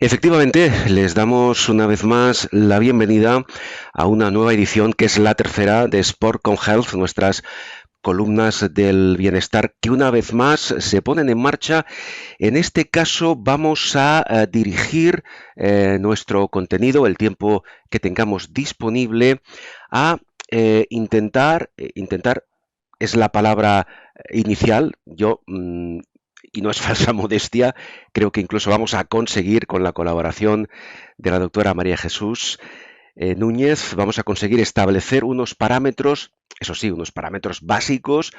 Efectivamente, les damos una vez más la bienvenida a una nueva edición que es la tercera de Sport con Health, nuestras columnas del bienestar que una vez más se ponen en marcha. En este caso vamos a dirigir nuestro contenido, el tiempo que tengamos disponible, a intentar es la palabra inicial. Y no es falsa modestia, creo que incluso vamos a conseguir con la colaboración de la doctora María Jesús Núñez, vamos a conseguir establecer unos parámetros, eso sí, unos parámetros básicos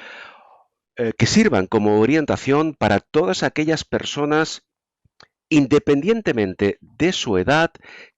que sirvan como orientación para todas aquellas personas independientemente de su edad,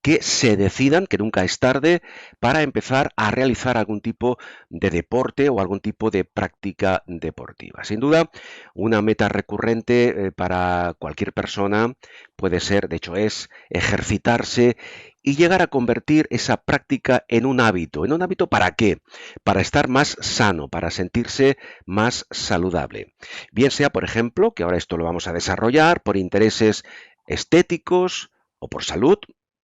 que se decidan, que nunca es tarde, para empezar a realizar algún tipo de deporte o algún tipo de práctica deportiva. Sin duda, una meta recurrente para cualquier persona puede ser, de hecho es, ejercitarse y llegar a convertir esa práctica en un hábito. ¿En un hábito para qué? Para estar más sano, para sentirse más saludable. Bien sea, por ejemplo, que ahora esto lo vamos a desarrollar por intereses estéticos o por salud,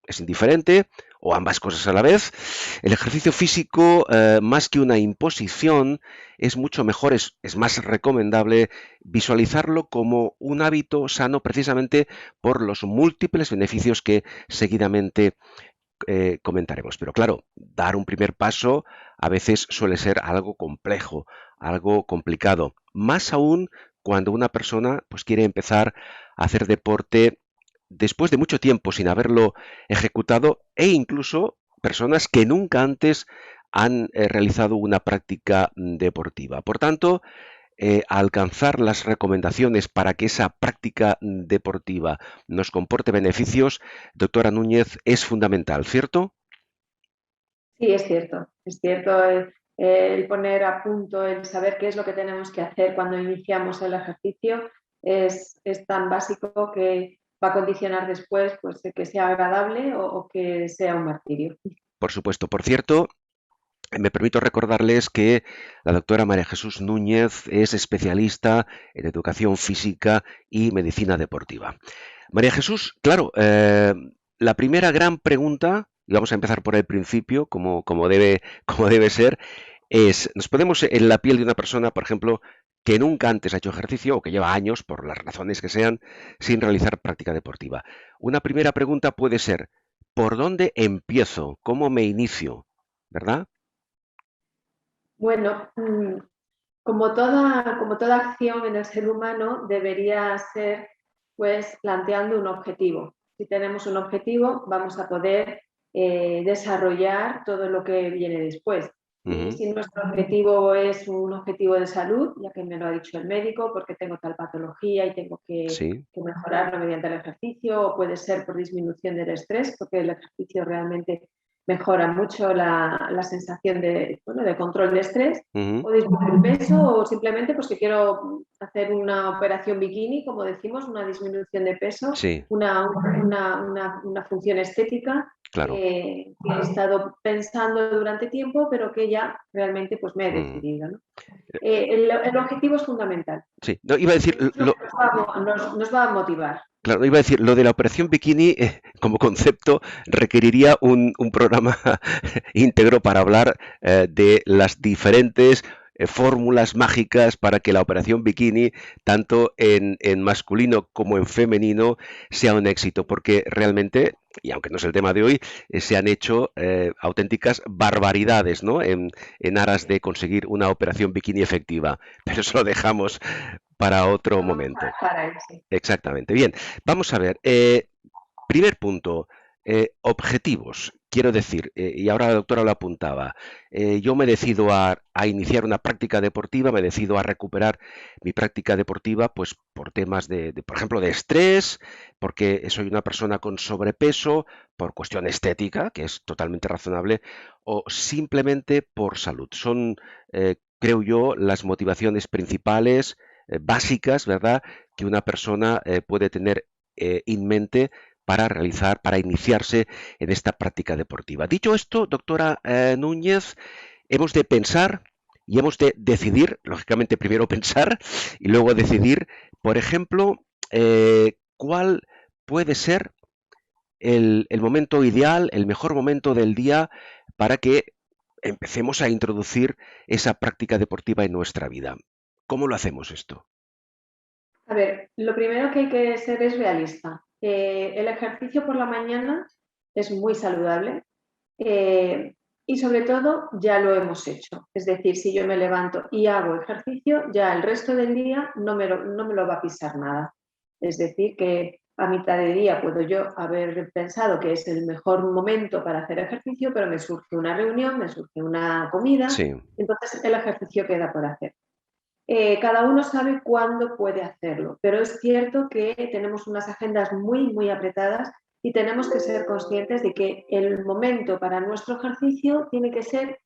es indiferente, o ambas cosas a la vez. El ejercicio físico, más que una imposición, es mucho mejor, es más recomendable visualizarlo como un hábito sano precisamente por los múltiples beneficios que seguidamente comentaremos. Pero claro, dar un primer paso a veces suele ser algo complejo, algo complicado, más aún cuando una persona pues quiere empezar a hacer deporte después de mucho tiempo sin haberlo ejecutado e incluso personas que nunca antes han realizado una práctica deportiva. Por tanto, alcanzar las recomendaciones para que esa práctica deportiva nos comporte beneficios, doctora Núñez, es fundamental, ¿cierto? Sí, es cierto el poner a punto, el saber qué es lo que tenemos que hacer cuando iniciamos el ejercicio es tan básico que va a condicionar después pues, que sea agradable o que sea un martirio. Por supuesto. Por cierto, me permito recordarles que la doctora María Jesús Núñez es especialista en educación física y medicina deportiva. María Jesús, claro, la primera gran pregunta, y vamos a empezar por el principio, como debe ser, es, ¿nos ponemos en la piel de una persona, por ejemplo, que nunca antes ha hecho ejercicio o que lleva años, por las razones que sean, sin realizar práctica deportiva? Una primera pregunta puede ser, ¿por dónde empiezo? ¿Cómo me inicio? ¿Verdad? Bueno, como toda acción en el ser humano debería ser pues planteando un objetivo. Si tenemos un objetivo, vamos a poder desarrollar todo lo que viene después. Y Ujú. si nuestro objetivo es un objetivo de salud, ya que me lo ha dicho el médico, porque tengo tal patología y tengo Sí. que mejorarlo mediante el ejercicio, o puede ser por disminución del estrés, porque el ejercicio realmente mejora mucho la sensación bueno, de control de estrés, Ujú. o disminuir peso, o simplemente pues que quiero hacer una operación bikini, como decimos, una disminución de peso, Sí, una función estética claro. que he estado pensando durante tiempo, pero que ya realmente pues me he Mm. decidido, ¿no? El objetivo es fundamental. Sí, no, iba a decir, Es lo que nos va a motivar. claro, iba a decir, lo de la operación bikini como concepto requeriría un programa íntegro para hablar de las diferentes fórmulas mágicas para que la operación bikini, tanto en masculino como en femenino, sea un éxito, porque realmente, y aunque no es el tema de hoy, se han hecho auténticas barbaridades, ¿no? En aras de conseguir una operación bikini efectiva, pero eso lo dejamos para otro Vamos momento. para él, sí. Exactamente. Bien, vamos a ver. Primer punto, objetivos. Quiero decir, y ahora la doctora lo apuntaba, yo me decido a iniciar una práctica deportiva, me decido a recuperar mi práctica deportiva, pues por temas por ejemplo, de estrés, porque soy una persona con sobrepeso, por cuestión estética, que es totalmente razonable, o simplemente por salud. Son, creo yo, las motivaciones principales, básicas, ¿verdad?, que una persona puede tener en mente para realizar, para iniciarse en esta práctica deportiva. Dicho esto, doctora Núñez, hemos de pensar y hemos de decidir, lógicamente primero pensar y luego decidir, por ejemplo, cuál puede ser el momento ideal, el mejor momento del día para que empecemos a introducir esa práctica deportiva en nuestra vida? ¿Cómo lo hacemos esto? A ver, lo primero que hay que ser es realista. El ejercicio por la mañana es muy saludable y sobre todo ya lo hemos hecho. Es decir, si yo me levanto y hago ejercicio, ya el resto del día no me lo va a pisar nada. Es decir, que a mitad de día puedo yo haber pensado que es el mejor momento para hacer ejercicio, pero me surge una reunión, me surge una comida, Sí, entonces el ejercicio queda por hacer. Cada uno sabe cuándo puede hacerlo, pero es cierto que tenemos unas agendas muy apretadas y tenemos que ser conscientes de que el momento para nuestro ejercicio tiene que ser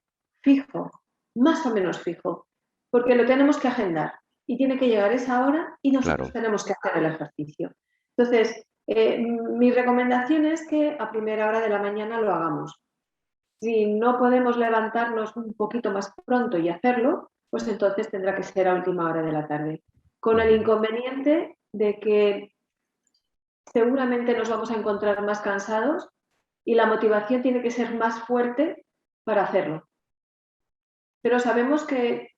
fijo, más o menos fijo, porque lo tenemos que agendar y tiene que llegar esa hora y nosotros claro. tenemos que hacer el ejercicio. Entonces, mi recomendación es que a primera hora de la mañana lo hagamos. Si no podemos levantarnos un poquito más pronto y hacerlo, pues entonces tendrá que ser a última hora de la tarde. Con el Ujú. inconveniente de que seguramente nos vamos a encontrar más cansados y la motivación tiene que ser más fuerte para hacerlo. Pero sabemos que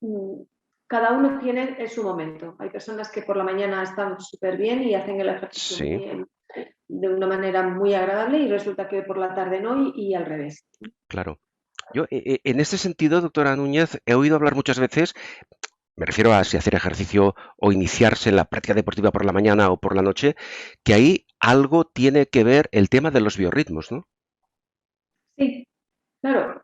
cada uno tiene su momento. Hay personas que por la mañana están súper bien y hacen el ejercicio Sí, de una manera muy agradable y resulta que por la tarde no y al revés. claro. Yo, en este sentido, doctora Núñez, he oído hablar muchas veces, me refiero a si hacer ejercicio o iniciarse en la práctica deportiva por la mañana o por la noche, que ahí algo tiene que ver el tema de los biorritmos, ¿no? Sí, claro,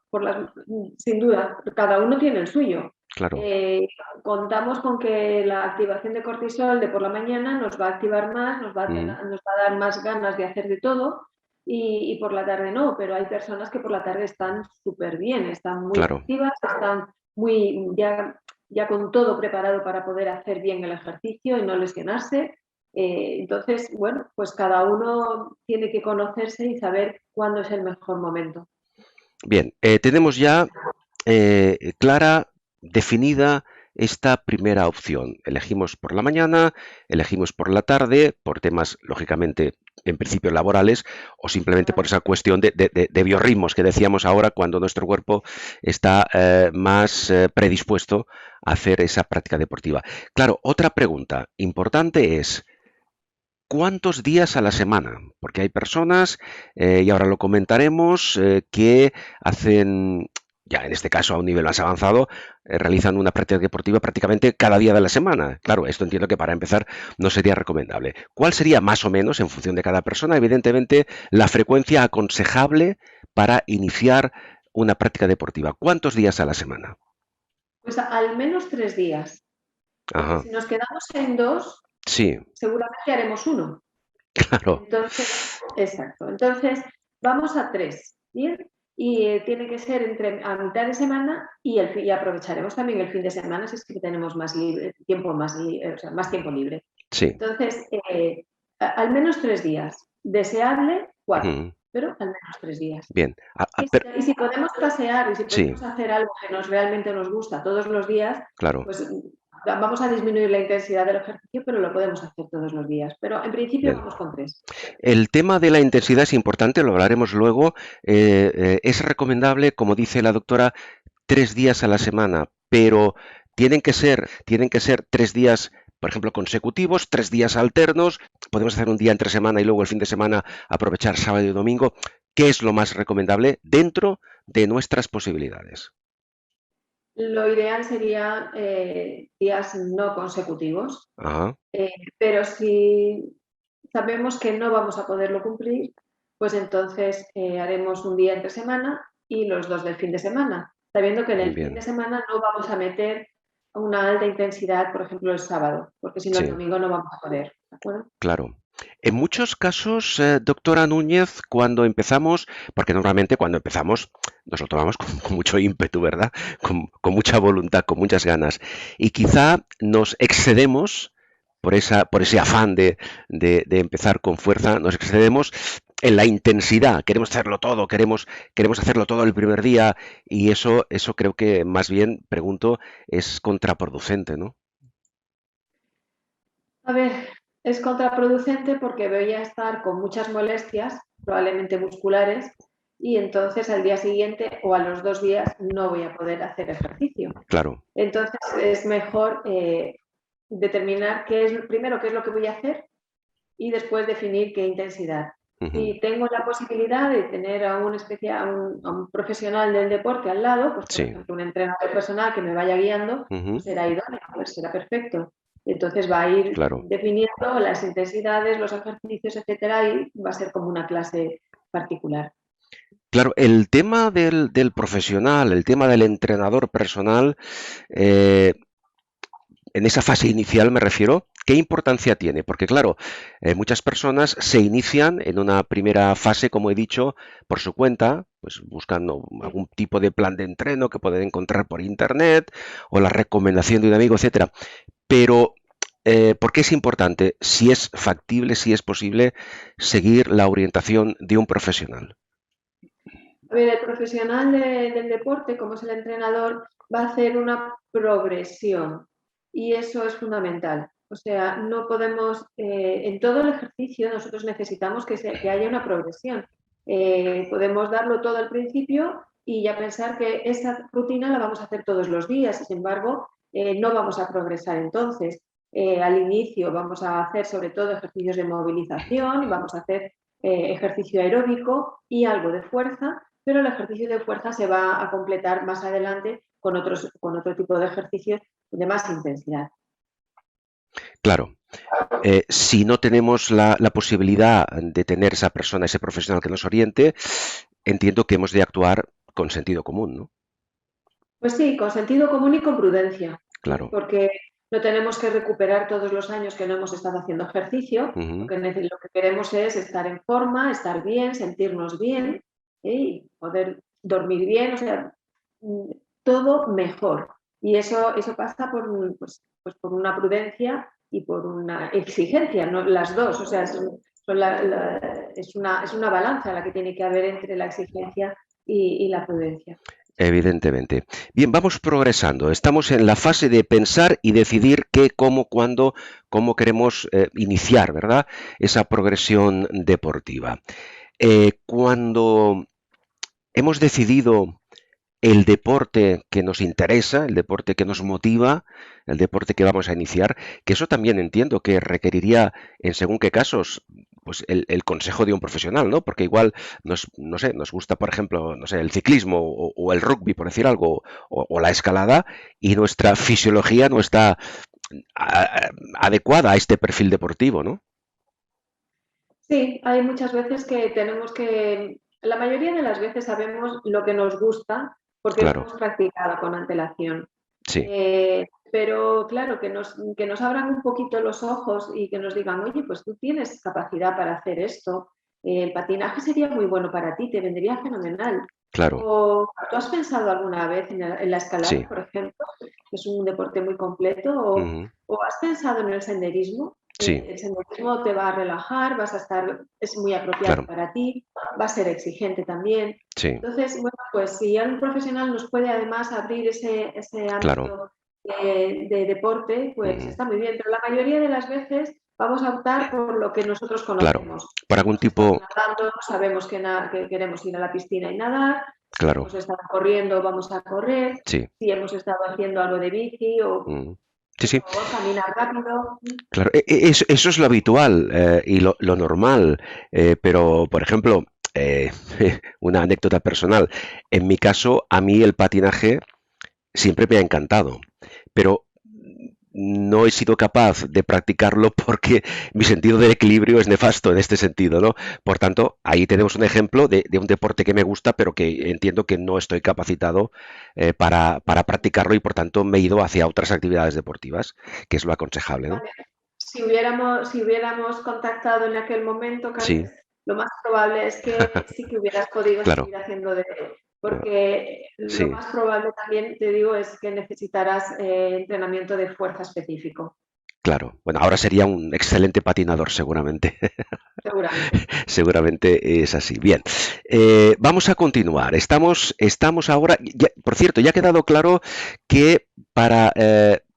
sin duda, cada uno tiene el suyo. Claro. Eh, Contamos con que la activación de cortisol de por la mañana nos va a activar más, Ujú. nos va a dar más ganas de hacer de todo y por la tarde no, pero hay personas que por la tarde están súper bien, están muy Claro. activas, están muy ya con todo preparado para poder hacer bien el ejercicio y no lesionarse. Entonces, bueno, pues cada uno tiene que conocerse y saber cuándo es el mejor momento. Bien, tenemos ya clara, definida esta primera opción. Elegimos por la mañana, elegimos por la tarde, por temas, lógicamente, en principio laborales, o simplemente por esa cuestión de biorritmos que decíamos ahora, cuando nuestro cuerpo está más predispuesto a hacer esa práctica deportiva. Claro, otra pregunta importante es, ¿cuántos días a la semana? Porque hay personas, y ahora lo comentaremos, que hacen, ya en este caso a un nivel más avanzado, realizan una práctica deportiva prácticamente cada día de la semana. Claro, esto entiendo que para empezar no sería recomendable. ¿Cuál sería más o menos, en función de cada persona, evidentemente, la frecuencia aconsejable para iniciar una práctica deportiva? ¿Cuántos días a la semana? Pues al menos 3 días, porque Ajá, si nos quedamos en dos, sí, seguramente haremos uno. claro, Entonces, exacto. Entonces, vamos a 3, ¿bien? Y tiene que ser entre a mitad de semana y aprovecharemos también el fin de semana si es que tenemos más tiempo, o sea, más tiempo libre. sí. Entonces, al menos 3 días. Deseable 4, Ujú. pero al menos 3 días. Bien, Y si podemos pasear y si sí, podemos hacer algo que realmente nos gusta todos los días, claro. pues vamos a disminuir la intensidad del ejercicio, pero lo podemos hacer todos los días. Pero en principio Bien. vamos con 3. El tema de la intensidad es importante, lo hablaremos luego. Es recomendable, como dice la doctora, 3 días a la semana, pero tienen que ser 3 días, por ejemplo, consecutivos, 3 días alternos. Podemos hacer un día entre semana y luego el fin de semana aprovechar sábado y domingo. ¿Qué es lo más recomendable dentro de nuestras posibilidades? Lo ideal sería días no consecutivos, Ajá, pero si sabemos que no vamos a poderlo cumplir, pues entonces haremos un día entre semana y los dos del fin de semana, sabiendo que en el fin de bien, semana no vamos a meter una alta intensidad, por ejemplo, el sábado, porque si no el sí. domingo no vamos a poder, ¿de acuerdo? Claro. En muchos casos, doctora Núñez, cuando empezamos, porque normalmente cuando empezamos nos lo tomamos con mucho ímpetu, ¿verdad? Con mucha voluntad, con muchas ganas. Y quizá nos excedemos por ese afán de empezar con fuerza, nos excedemos en la intensidad. Queremos hacerlo todo, queremos hacerlo todo el primer día y eso creo que más bien, pregunto, es contraproducente, ¿no? A ver, es contraproducente porque voy a estar con muchas molestias probablemente musculares, y entonces al día siguiente o a los 2 días no voy a poder hacer ejercicio. Claro. Entonces es mejor determinar primero qué es lo que voy a hacer y después definir qué intensidad. Si tengo la posibilidad de tener a un profesional del deporte al lado, pues por ejemplo un entrenador personal que me vaya guiando, pues será idóneo, pues será perfecto. Entonces va a ir definiendo las intensidades, los ejercicios, etcétera, y va a ser como una clase particular. Claro, el tema del profesional, el tema del entrenador personal, en esa fase inicial me refiero, ¿qué importancia tiene? Porque claro, muchas personas se inician en una primera fase, como he dicho, por su cuenta, pues buscando algún tipo de plan de entreno que pueden encontrar por internet o la recomendación de un amigo, etcétera. Pero ¿por qué es importante? Si es factible, si es posible seguir la orientación de un profesional. A ver, el profesional del deporte, como es el entrenador, va a hacer una progresión y eso es fundamental. O sea, no podemos, en todo el ejercicio nosotros necesitamos que haya una progresión. Podemos darlo todo al principio y ya pensar que esa rutina la vamos a hacer todos los días, sin embargo, no vamos a progresar entonces. Al inicio vamos a hacer sobre todo ejercicios de movilización, vamos a hacer ejercicio aeróbico y algo de fuerza, pero el ejercicio de fuerza se va a completar más adelante con otro tipo de ejercicios de más intensidad. Claro. Si no tenemos la posibilidad de tener esa persona, ese profesional que nos oriente, entiendo que hemos de actuar con sentido común, ¿no? Pues sí, con sentido común y con prudencia, Claro. porque no tenemos que recuperar todos los años que no hemos estado haciendo ejercicio. Lo que queremos es estar en forma, estar bien, sentirnos bien y poder dormir bien, o sea, todo mejor. Y eso pasa por una prudencia y por una exigencia, ¿no? Las dos, o sea, es una balanza la que tiene que haber entre la exigencia y la prudencia. Evidentemente. Bien, vamos progresando. Estamos en la fase de pensar y decidir qué, cómo, cuándo, cómo queremos iniciar, ¿verdad? Esa progresión deportiva. Cuando hemos decidido el deporte que nos interesa, el deporte que nos motiva, el deporte que vamos a iniciar, que eso también entiendo que requeriría, en según qué casos, pues el consejo de un profesional, ¿no? Porque igual no sé, nos gusta, por ejemplo, no sé, el ciclismo o el rugby, por decir algo, o la escalada, y nuestra fisiología no está adecuada a este perfil deportivo, ¿no? Sí, hay muchas veces la mayoría de las veces sabemos lo que nos gusta porque lo hemos practicado con antelación. Sí. Pero claro, que nos abran un poquito los ojos y que nos digan, oye, pues tú tienes capacidad para hacer esto, el patinaje sería muy bueno para ti, te vendría fenomenal. Claro. O ¿tú has pensado alguna vez en la escalada, Sí. por ejemplo, que es un deporte muy completo? ¿O has pensado en el senderismo? Sí. El senderismo te va a relajar, es muy apropiado para ti, va a ser exigente también. Sí. Entonces, bueno, pues si un profesional nos puede además abrir ese ámbito de deporte, pues está muy bien. Pero la mayoría de las veces vamos a optar por lo que nosotros conocemos. Para algún tipo... Nadando, sabemos que queremos ir a la piscina y nadar. Si Claro. hemos estado corriendo, vamos a correr. Sí. Si hemos estado haciendo algo de bici o... Sí. O caminar rápido. Claro, eso es lo habitual y lo normal, pero por ejemplo, una anécdota personal. En mi caso, a mí el patinaje siempre me ha encantado, pero no he sido capaz de practicarlo porque mi sentido del equilibrio es nefasto en este sentido, ¿no? Por tanto, ahí tenemos un ejemplo de un deporte que me gusta, pero que entiendo que no estoy capacitado para practicarlo y por tanto me he ido hacia otras actividades deportivas, que es lo aconsejable, ¿no? Vale. Si hubiéramos contactado en aquel momento, Carlos, lo más probable es que sí que hubieras podido seguir haciendo porque lo más probable también, te digo, es que necesitarás entrenamiento de fuerza específico. Claro. Bueno, ahora sería un excelente patinador, seguramente. Seguramente. Seguramente es así. Bien, vamos a continuar. Estamos ahora, por cierto, ya ha quedado claro que para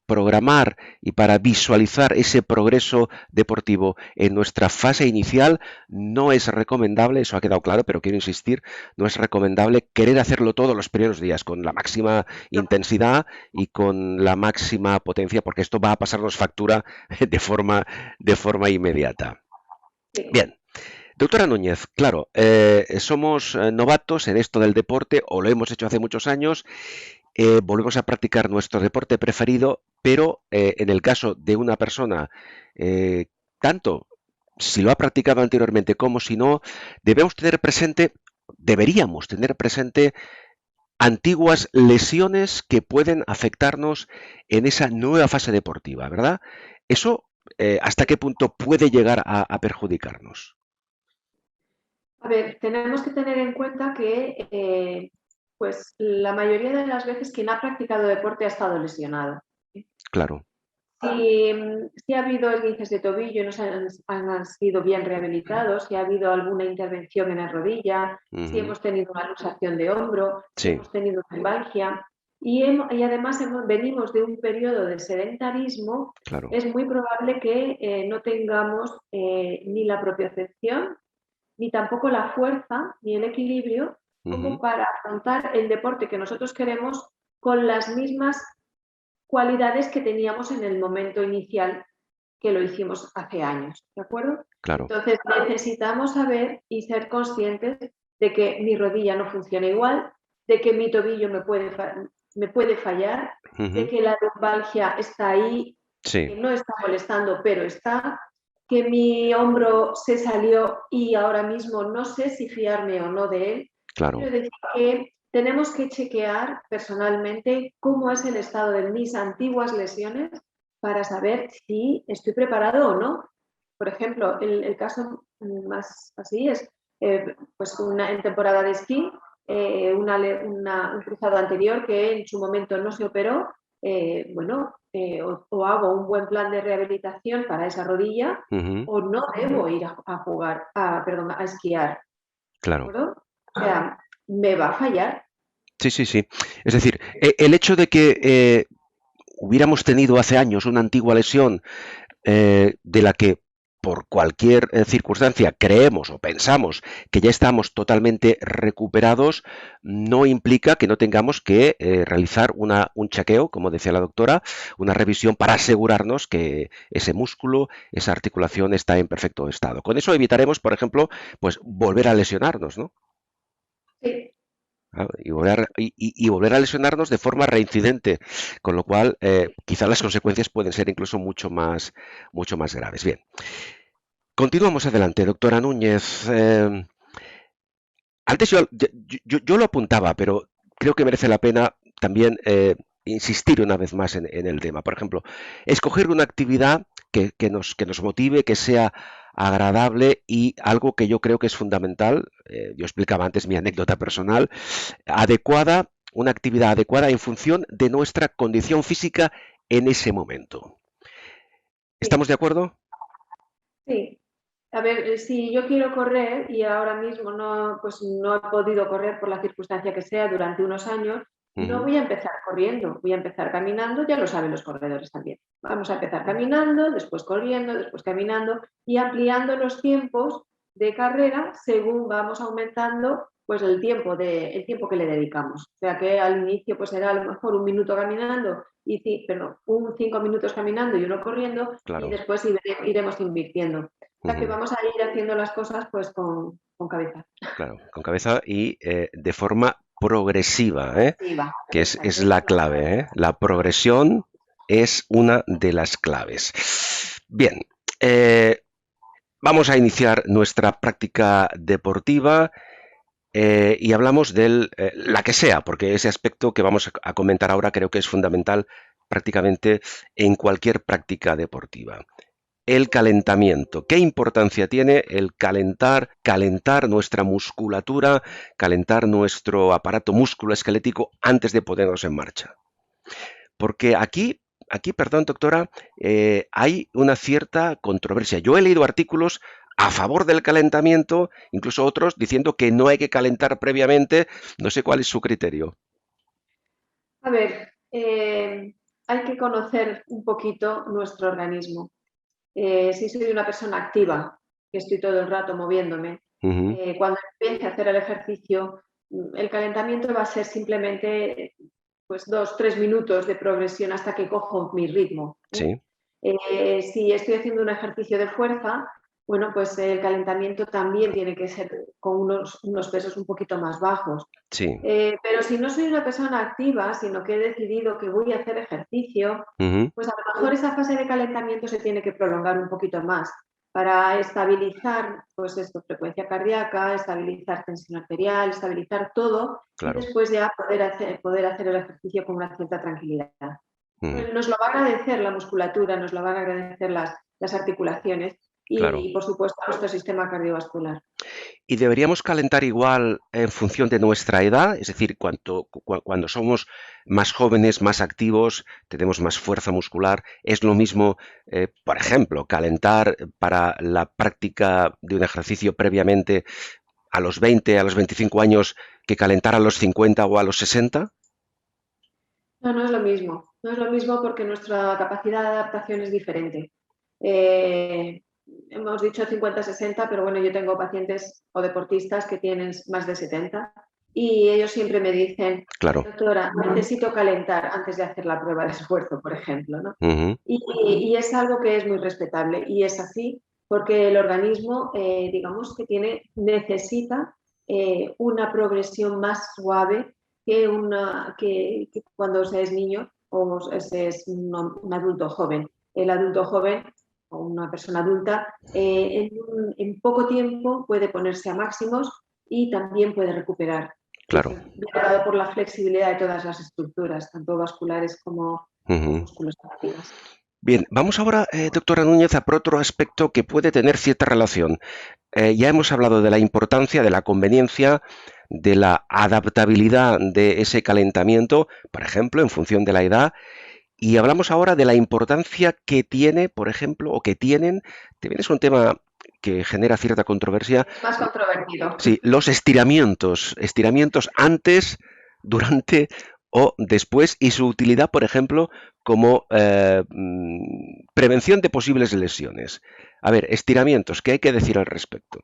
programar y para visualizar ese progreso deportivo en nuestra fase inicial, no es recomendable, eso ha quedado claro, pero quiero insistir, no es recomendable querer hacerlo todos los primeros días con la máxima No, intensidad y con la máxima potencia, porque esto va a pasarnos factura de forma inmediata. sí. Bien. Doctora Núñez, claro, somos novatos en esto del deporte o lo hemos hecho hace muchos años, volvemos a practicar nuestro deporte preferido, pero en el caso de una persona, eh, tanto si lo ha practicado anteriormente como si no, debemos tener presente, deberíamos tener presente antiguas lesiones que pueden afectarnos en esa nueva fase deportiva, ¿verdad? Eso, ¿hasta qué punto puede llegar a perjudicarnos? A ver, tenemos que tener en cuenta que pues la mayoría de las veces quien ha practicado deporte ha estado lesionado. Claro. Si ha habido esguinces de tobillo y no han sido bien rehabilitados, si ha habido alguna intervención en la rodilla, si Ujú. hemos tenido una luxación de hombro, si Sí, hemos tenido lumbalgia y además venimos de un periodo de sedentarismo, claro. es muy probable que no tengamos ni la propiocepción, ni tampoco la fuerza, ni el equilibrio como Ujú. para afrontar el deporte que nosotros queremos con las mismas cualidades que teníamos en el momento inicial que lo hicimos hace años, ¿de acuerdo? Claro. Entonces necesitamos saber y ser conscientes de que mi rodilla no funciona igual, de que mi tobillo me puede fallar, de Ujú. que la lumbalgia está ahí, Sí, que no está molestando, pero está, que mi hombro se salió y ahora mismo no sé si fiarme o no de él. claro. Quiero decir que tenemos que chequear personalmente cómo es el estado de mis antiguas lesiones para saber si estoy preparado o no. Por ejemplo, el caso más así es pues en temporada de esquí, un cruzado anterior que en su momento no se operó, o hago un buen plan de rehabilitación para esa rodilla Ujú. o no debo ir a jugar, perdón, a esquiar, ¿de Claro. acuerdo? O sea, me va a fallar. Sí, sí, sí. Es decir, el hecho de que hubiéramos tenido hace años una antigua lesión de la que por cualquier circunstancia creemos o pensamos que ya estamos totalmente recuperados, no implica que no tengamos que realizar un chequeo, como decía la doctora, una revisión para asegurarnos que ese músculo, esa articulación está en perfecto estado. Con eso evitaremos, por ejemplo, pues volver a lesionarnos, ¿no? Sí, Ah, y volver a lesionarnos de forma reincidente, con lo cual quizá las consecuencias pueden ser incluso mucho más graves. Bien, continuamos adelante, doctora Núñez. Antes yo lo apuntaba, pero creo que merece la pena también insistir una vez más en el tema. Por ejemplo, escoger una actividad que nos motive, que sea agradable y algo que yo creo que es fundamental. Yo explicaba antes mi anécdota personal adecuada, una actividad adecuada en función de nuestra condición física en ese momento. ¿Estamos sí, de acuerdo? sí. A ver, si yo quiero correr y ahora mismo no, pues no he podido correr por la circunstancia que sea durante unos años, no Ujú. voy a empezar corriendo, voy a empezar caminando, ya lo saben los corredores también. Vamos a empezar caminando, después corriendo, después caminando y ampliando los tiempos de carrera según vamos aumentando pues el tiempo que le dedicamos. O sea que al inicio pues será a lo mejor un minuto caminando un 5 minutos caminando y uno corriendo y Claro, después iremos invirtiendo. O sea que ujú, vamos a ir haciendo las cosas pues con cabeza. claro, con cabeza y de forma progresiva, Activa, que es exacto, esa la es la clave, ¿eh? La progresión es una de las claves. Bien, eh, vamos a iniciar nuestra práctica deportiva y hablamos de la que sea, porque ese aspecto que vamos a comentar ahora creo que es fundamental prácticamente en cualquier práctica deportiva. El calentamiento. ¿Qué importancia tiene el calentar nuestra musculatura, calentar nuestro aparato musculoesquelético antes de ponernos en marcha? Porque perdón, doctora, hay una cierta controversia. Yo he leído artículos a favor del calentamiento, incluso otros diciendo que no hay que calentar previamente. No sé cuál es su criterio. A ver, hay que conocer un poquito nuestro organismo. Si soy una persona activa, que estoy todo el rato moviéndome, cuando empiece a hacer el ejercicio, el calentamiento va a ser simplemente pues 2-3 minutos de progresión hasta que cojo mi ritmo. Sí, Si estoy haciendo un ejercicio de fuerza, bueno, pues el calentamiento también tiene que ser con unos pesos un poquito más bajos. sí. Pero si no soy una persona activa, sino que he decidido que voy a hacer ejercicio, pues a lo mejor esa fase de calentamiento se tiene que prolongar un poquito más para estabilizar, pues esto, frecuencia cardíaca, estabilizar tensión arterial, estabilizar todo y Claro. después ya poder hacer el ejercicio con una cierta tranquilidad. Ujú, Nos lo va a agradecer la musculatura, nos lo van a agradecer las articulaciones claro. y, por supuesto, nuestro sistema cardiovascular. ¿Y deberíamos calentar igual en función de nuestra edad? Es decir, cuando somos más jóvenes, más activos, tenemos más fuerza muscular, ¿es lo mismo, por ejemplo, calentar para la práctica de un ejercicio previamente a los 20, a los 25 años, que calentar a los 50 o a los 60? No, no es lo mismo. No es lo mismo porque nuestra capacidad de adaptación es diferente. Eh, hemos dicho 50-60, pero bueno, yo tengo pacientes o deportistas que tienen más de 70 y ellos siempre me dicen, Claro. doctora, necesito calentar antes de hacer la prueba de esfuerzo, por ejemplo, ¿no? Ujú, Y es algo que es muy respetable y es así porque el organismo, digamos que necesita una progresión más suave que cuando se es niño o se es un adulto joven. El adulto joven o una persona adulta en poco tiempo puede ponerse a máximos y también puede recuperar. Y claro. eso viene dado por la flexibilidad de todas las estructuras, tanto vasculares como Ujú. músculos activos. Bien, vamos ahora, doctora Núñez, a por otro aspecto que puede tener cierta relación. Ya hemos hablado de la importancia, de la conveniencia, de la adaptabilidad de ese calentamiento, por ejemplo, en función de la edad, y hablamos ahora de la importancia que tiene, por ejemplo, o que tienen, también es un tema que genera cierta controversia, Es más controvertido. sí, los estiramientos antes, durante o después, y su utilidad, por ejemplo, como prevención de posibles lesiones. A ver, estiramientos, ¿qué hay que decir al respecto?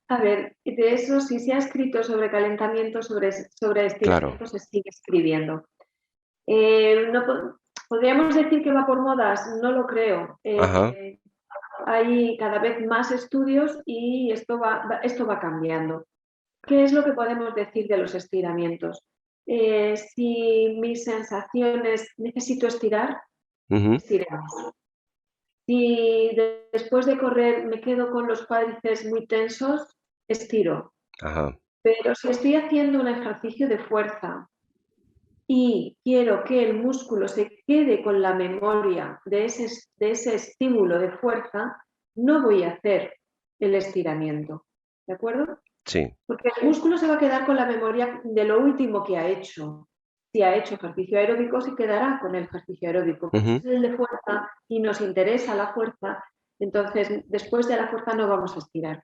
A ver, de eso sí se ha escrito sobre calentamiento, sobre Claro, estiramiento, se sigue escribiendo. No podríamos decir que va por modas, no lo creo. ajá, Hay cada vez más estudios y esto va cambiando. ¿Qué es lo que podemos decir de los estiramientos? Si mis sensaciones necesito estirar, ujú, estiremos. Si después de correr me quedo con los cuádriceps muy tensos, estiro. ajá, Pero si estoy haciendo un ejercicio de fuerza y quiero que el músculo se quede con la memoria de ese estímulo de fuerza, no voy a hacer el estiramiento. ¿De acuerdo? sí, Porque el músculo se va a quedar con la memoria de lo último que ha hecho. Si ha hecho ejercicio aeróbico, se quedará con el ejercicio aeróbico. Pero si ujú, es el de fuerza y nos interesa la fuerza, entonces después de la fuerza no vamos a estirar.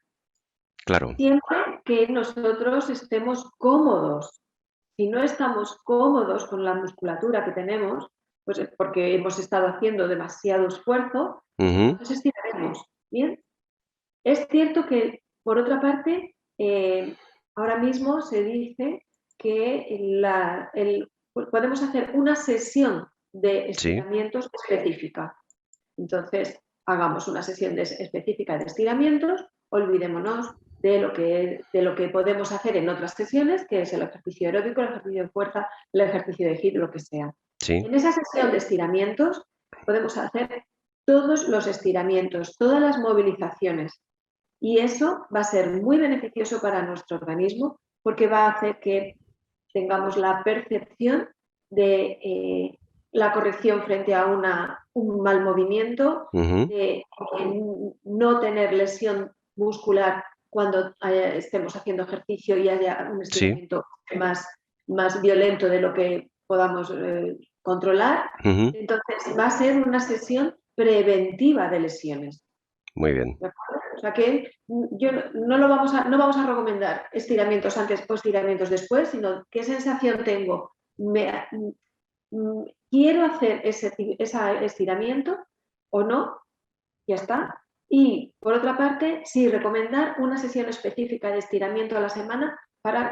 claro, Siempre que nosotros estemos cómodos. Si no estamos cómodos con la musculatura que tenemos, pues es porque hemos estado haciendo demasiado esfuerzo, pues ujú, entonces estiraremos. ¿Bien? Es cierto que, por otra parte, ahora mismo se dice que podemos hacer una sesión de sí, estiramientos específica. Entonces, hagamos una sesión específica de estiramientos, olvidémonos de lo que podemos hacer en otras sesiones, que es el ejercicio aeróbico, el ejercicio de fuerza, el ejercicio de HIIT, lo que sea. sí, En esa sesión de estiramientos podemos hacer todos los estiramientos, todas las movilizaciones, y eso va a ser muy beneficioso para nuestro organismo porque va a hacer que tengamos la percepción de la corrección frente a un mal movimiento, ujú, de no tener lesión muscular cuando estemos haciendo ejercicio y haya un sí, estiramiento más violento de lo que podamos controlar. ujú, Entonces, va a ser una sesión preventiva de lesiones. muy bien, ¿De acuerdo? O sea que yo no vamos a recomendar estiramientos antes o estiramientos después, sino qué sensación tengo. quiero hacer ese estiramiento o no, ya está. Y por otra parte, sí, recomendar una sesión específica de estiramiento a la semana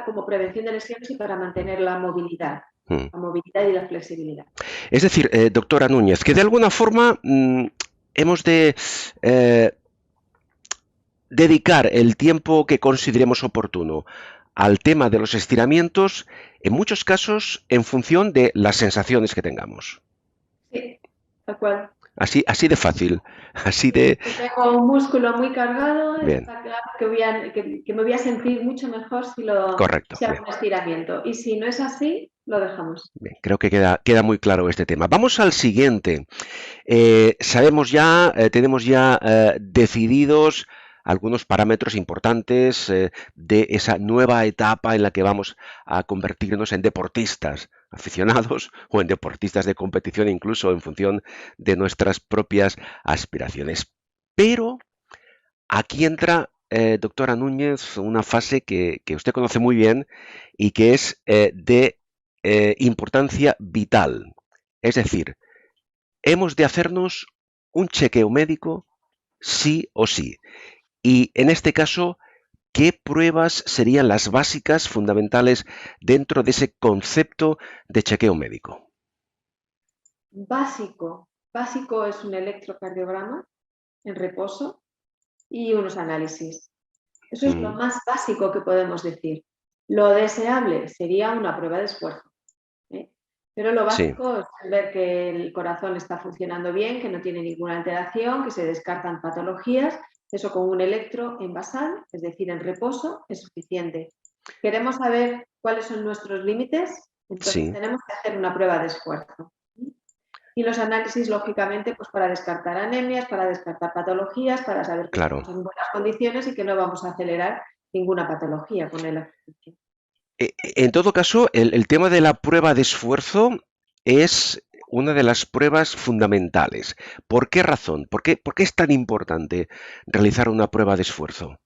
como prevención de lesiones y para mantener la movilidad y la flexibilidad. Es decir, doctora Núñez, que de alguna forma hemos de dedicar el tiempo que consideremos oportuno al tema de los estiramientos, en muchos casos en función de las sensaciones que tengamos. Sí, tal cual. Así de fácil, así de... Si tengo un músculo muy cargado, Bien. está claro que me voy a sentir mucho mejor si Correcto. hago un estiramiento. Y si no es así, lo dejamos. Bien, creo que queda muy claro este tema. Vamos al siguiente. Sabemos ya, tenemos ya decididos algunos parámetros importantes de esa nueva etapa en la que vamos a convertirnos en deportistas aficionados o en deportistas de competición, incluso en función de nuestras propias aspiraciones. Pero aquí entra, doctora Núñez, una fase que usted conoce muy bien y que es de importancia vital. Es decir, hemos de hacernos un chequeo médico sí o sí. Y en este caso, ¿qué pruebas serían las básicas, fundamentales dentro de ese concepto de chequeo médico? Básico es un electrocardiograma en reposo y unos análisis. Eso es lo más básico que podemos decir. Lo deseable sería una prueba de esfuerzo. Pero lo básico es ver que el corazón está funcionando bien, que no tiene ninguna alteración, que se descartan patologías. Eso con un electro en basal, es decir, en reposo, es suficiente. ¿Queremos saber cuáles son nuestros límites? Entonces tenemos que hacer una prueba de esfuerzo. Y los análisis, lógicamente, pues para descartar anemias, para descartar patologías, para saber que estamos en buenas condiciones y que no vamos a acelerar ninguna patología con el ejercicio. En todo caso, el tema de la prueba de esfuerzo es una de las pruebas fundamentales. ¿Por qué razón? ¿Por qué es tan importante realizar una prueba de esfuerzo?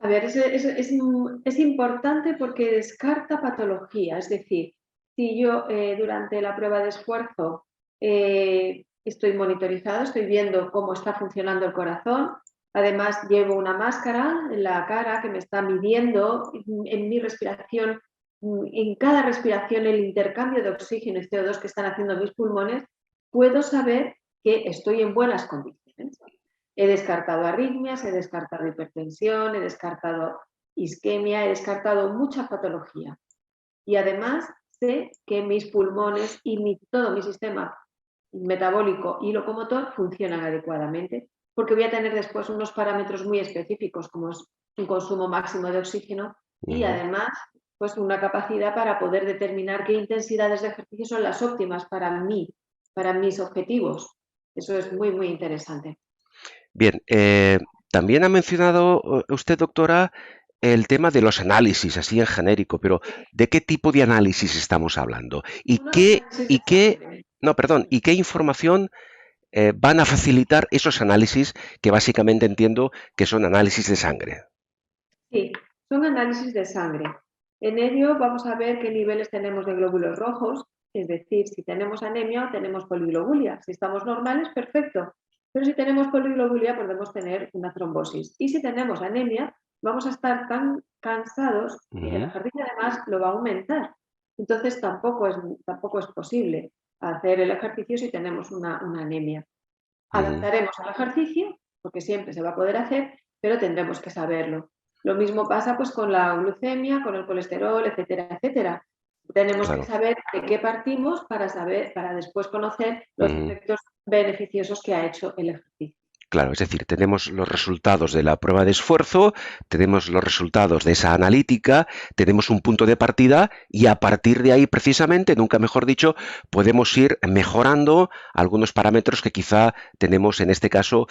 A ver, es importante porque descarta patología. Es decir, si yo durante la prueba de esfuerzo estoy monitorizado, estoy viendo cómo está funcionando el corazón, además llevo una máscara en la cara que me está midiendo en mi respiración, en cada respiración el intercambio de oxígeno y CO2 que están haciendo mis pulmones, puedo saber que estoy en buenas condiciones. He descartado arritmias, he descartado hipertensión, he descartado isquemia, he descartado mucha patología. Y además sé que mis pulmones y todo mi sistema metabólico y locomotor funcionan adecuadamente, porque voy a tener después unos parámetros muy específicos, como es un consumo máximo de oxígeno y además pues una capacidad para poder determinar qué intensidades de ejercicio son las óptimas para mí, para mis objetivos. Eso es muy, muy interesante. Bien, también ha mencionado usted, doctora, el tema de los análisis, así en genérico, pero ¿de qué tipo de análisis estamos hablando? ¿Y qué información van a facilitar esos análisis que básicamente entiendo que son análisis de sangre? Sí, son análisis de sangre. En ello vamos a ver qué niveles tenemos de glóbulos rojos, es decir, si tenemos anemia o tenemos poliglobulia. Si estamos normales, perfecto. Pero si tenemos poliglobulia, podemos tener una trombosis. Y si tenemos anemia, vamos a estar tan cansados que el ejercicio además lo va a aumentar. Entonces tampoco es posible hacer el ejercicio si tenemos una anemia. Adaptaremos al ejercicio, porque siempre se va a poder hacer, pero tendremos que saberlo. Lo mismo pasa pues con la glucemia, con el colesterol, etcétera, etcétera. Tenemos que saber de qué partimos para después conocer los efectos beneficiosos que ha hecho el ejercicio. Claro, es decir, tenemos los resultados de la prueba de esfuerzo, tenemos los resultados de esa analítica, tenemos un punto de partida y a partir de ahí, precisamente, nunca mejor dicho, podemos ir mejorando algunos parámetros que quizá tenemos en este caso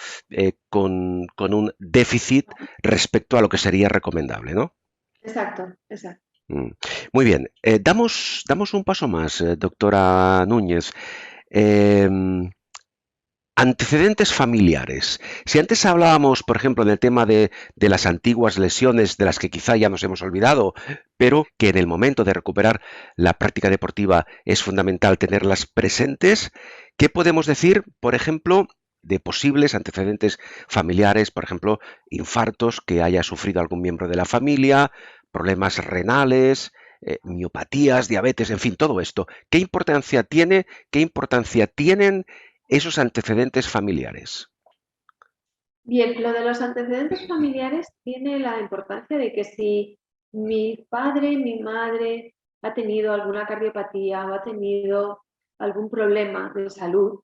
con un déficit respecto a lo que sería recomendable, ¿no? Exacto, exacto. Muy bien, damos un paso más, doctora Núñez. Antecedentes familiares. Si antes hablábamos, por ejemplo, en el tema de las antiguas lesiones de las que quizá ya nos hemos olvidado, pero que en el momento de recuperar la práctica deportiva es fundamental tenerlas presentes, ¿qué podemos decir, por ejemplo, de posibles antecedentes familiares, por ejemplo, infartos que haya sufrido algún miembro de la familia, problemas renales, miopatías, diabetes, en fin, todo esto? ¿Qué importancia tiene, qué importancia tienen esos antecedentes familiares? Bien, lo de los antecedentes familiares tiene la importancia de que si mi padre, mi madre ha tenido alguna cardiopatía o ha tenido algún problema de salud,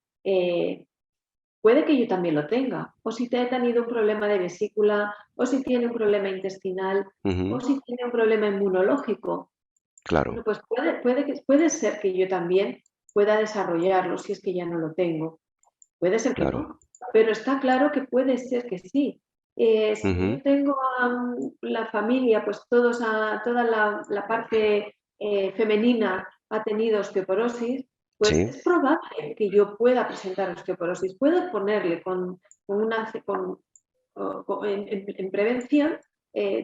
puede que yo también lo tenga. O si te ha tenido un problema de vesícula, o si tiene un problema intestinal, o Ujú, si tiene un problema inmunológico. Bueno, claro, pues puede ser que yo también pueda desarrollarlo si es que ya no lo tengo. Puede ser que claro. no, pero está claro que puede ser que sí. Si Ujú, yo tengo a la familia, pues toda la parte femenina ha tenido osteoporosis, pues sí, es probable que yo pueda presentar osteoporosis. Puedo ponerle en prevención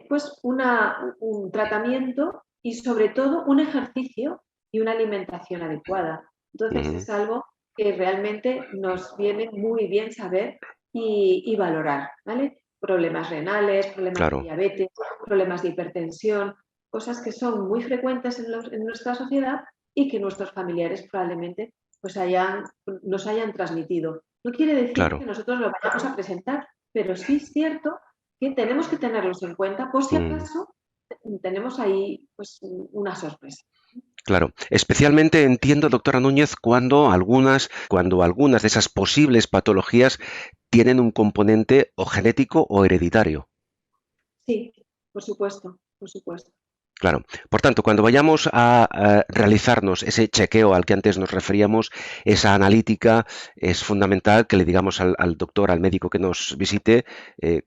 pues un tratamiento y sobre todo un ejercicio y una alimentación adecuada. Entonces ujú, es algo que realmente nos viene muy bien saber y valorar, ¿vale? Problemas renales, problemas de claro, diabetes, problemas de hipertensión, cosas que son muy frecuentes en nuestra sociedad y que nuestros familiares probablemente pues nos hayan transmitido. No quiere decir que claro. nosotros lo vayamos a presentar, pero sí es cierto que tenemos que tenerlos en cuenta por si Mm, acaso tenemos ahí pues una sorpresa. claro. Especialmente entiendo, doctora Núñez, cuando algunas de esas posibles patologías tienen un componente o genético o hereditario. Sí, por supuesto, por supuesto. Claro. Por tanto, cuando vayamos a realizarnos ese chequeo al que antes nos referíamos, esa analítica, es fundamental que le digamos al doctor, al médico que nos visite, eh,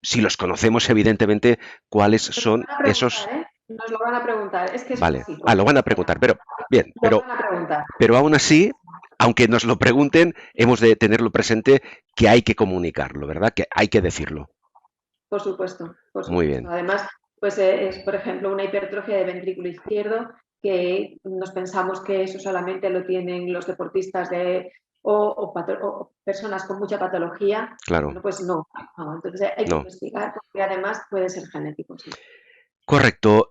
si los conocemos, evidentemente, cuáles Nos lo son van a preguntar, esos. ¿eh? Nos lo van a preguntar. Es que es Vale. básico. Ah, lo van a preguntar, pero bien, Lo van a preguntar. pero aún así, aunque nos lo pregunten, hemos de tenerlo presente que hay que comunicarlo, ¿verdad? Que hay que decirlo. Por supuesto, por Muy supuesto. bien. Además, pues es, por ejemplo, una hipertrofia de ventrículo izquierdo que nos pensamos que eso solamente lo tienen los deportistas o personas con mucha patología. Claro. Bueno, pues no. Entonces hay que No. investigar porque además puede ser genético, sí. Correcto.